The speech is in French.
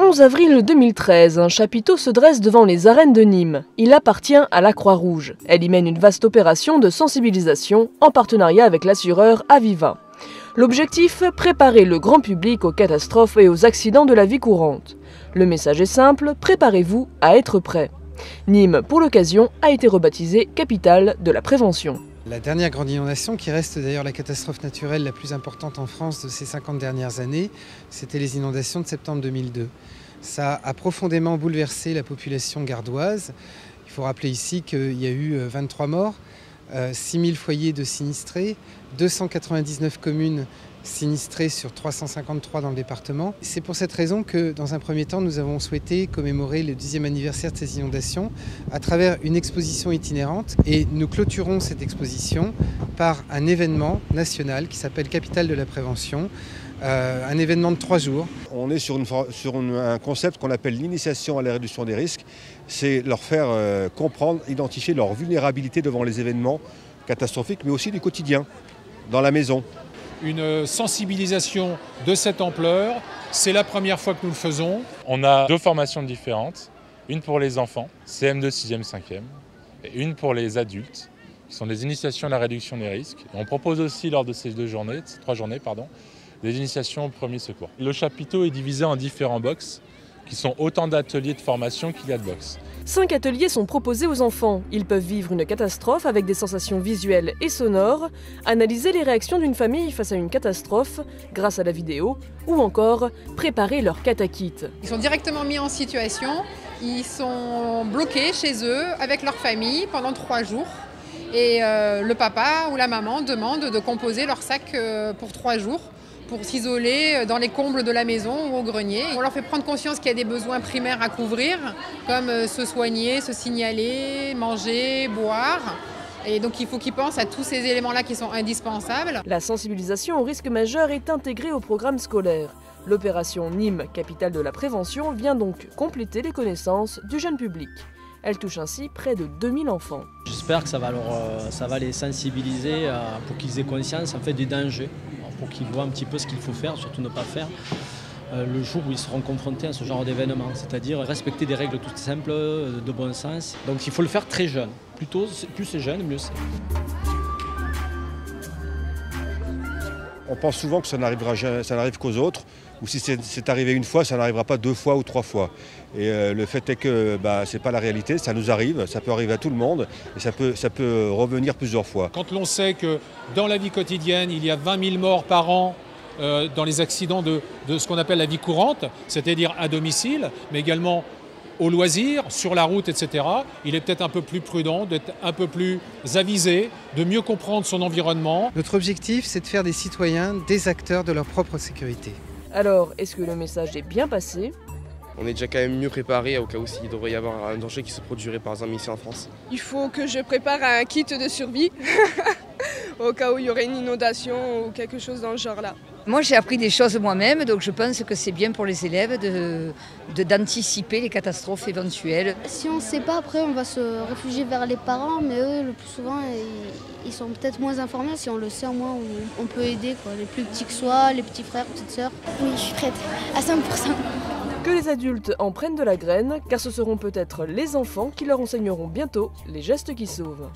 11 avril 2013, un chapiteau se dresse devant les arènes de Nîmes. Il appartient à la Croix-Rouge. Elle y mène une vaste opération de sensibilisation en partenariat avec l'assureur Aviva. L'objectif, préparer le grand public aux catastrophes et aux accidents de la vie courante. Le message est simple, préparez-vous à être prêt. Nîmes, pour l'occasion, a été rebaptisée capitale de la prévention. La dernière grande inondation, qui reste d'ailleurs la catastrophe naturelle la plus importante en France de ces 50 dernières années, c'était les inondations de septembre 2002. Ça a profondément bouleversé la population gardoise. Il faut rappeler ici qu'il y a eu 23 morts, 6000 foyers de sinistrés, 299 communes sinistrées sur 353 dans le département. C'est pour cette raison que, dans un premier temps, nous avons souhaité commémorer le 10e anniversaire de ces inondations à travers une exposition itinérante. Et nous clôturons cette exposition par un événement national qui s'appelle Capitale de la Prévention, un événement de 3 jours. On est sur un concept qu'on appelle l'initiation à la réduction des risques. C'est leur faire comprendre, identifier leur vulnérabilité devant les événements catastrophiques, mais aussi du quotidien, dans la maison. Une sensibilisation de cette ampleur, c'est la première fois que nous le faisons. On a 2 formations différentes, une pour les enfants, CM2, 6e, 5e, et une pour les adultes, qui sont des initiations à la réduction des risques. Et on propose aussi lors de ces 3 journées, des initiations aux premiers secours. Le chapiteau est divisé en différents box, qui sont autant d'ateliers de formation qu'il y a de box. 5 ateliers sont proposés aux enfants. Ils peuvent vivre une catastrophe avec des sensations visuelles et sonores, analyser les réactions d'une famille face à une catastrophe grâce à la vidéo, ou encore préparer leur catakit. Ils sont directement mis en situation, ils sont bloqués chez eux avec leur famille pendant 3 jours. Et le papa ou la maman demande de composer leur sac pour 3 jours pour s'isoler dans les combles de la maison ou au grenier. On leur fait prendre conscience qu'il y a des besoins primaires à couvrir, comme se soigner, se signaler, manger, boire. Et donc il faut qu'ils pensent à tous ces éléments-là qui sont indispensables. La sensibilisation au risque majeur est intégrée au programme scolaire. L'opération Nîmes, capitale de la prévention, vient donc compléter les connaissances du jeune public. Elle touche ainsi près de 2000 enfants. J'espère que ça va les sensibiliser pour qu'ils aient conscience en fait, des dangers, pour qu'ils voient un petit peu ce qu'il faut faire, surtout ne pas faire le jour où ils seront confrontés à ce genre d'événement, c'est-à-dire respecter des règles toutes simples, de bon sens. Donc il faut le faire très jeune, plus c'est jeune, mieux c'est. On pense souvent que ça n'arrive qu'aux autres, ou si c'est arrivé une fois, ça n'arrivera pas 2 fois ou 3 fois. Et le fait est que ce n'est pas la réalité, ça nous arrive, ça peut arriver à tout le monde, et ça peut revenir plusieurs fois. Quand l'on sait que dans la vie quotidienne, il y a 20 000 morts par an dans les accidents de ce qu'on appelle la vie courante, c'est-à-dire à domicile, mais également au loisir, sur la route, etc., il est peut-être un peu plus prudent, d'être un peu plus avisé, de mieux comprendre son environnement. Notre objectif, c'est de faire des citoyens des acteurs de leur propre sécurité. Alors, est-ce que le message est bien passé ? On est déjà quand même mieux préparé au cas où il devrait y avoir un danger qui se produirait par exemple ici en France. Il faut que je prépare un kit de survie au cas où il y aurait une inondation ou quelque chose dans ce genre-là. Moi j'ai appris des choses moi-même, donc je pense que c'est bien pour les élèves d'anticiper les catastrophes éventuelles. Si on ne sait pas, après on va se réfugier vers les parents, mais eux le plus souvent ils sont peut-être moins informés. Si on le sait au moins, on peut aider, quoi. Les plus petits que soient, les petits frères, petites sœurs. Oui, je suis prête à 100%. Que les adultes en prennent de la graine, car ce seront peut-être les enfants qui leur enseigneront bientôt les gestes qui sauvent.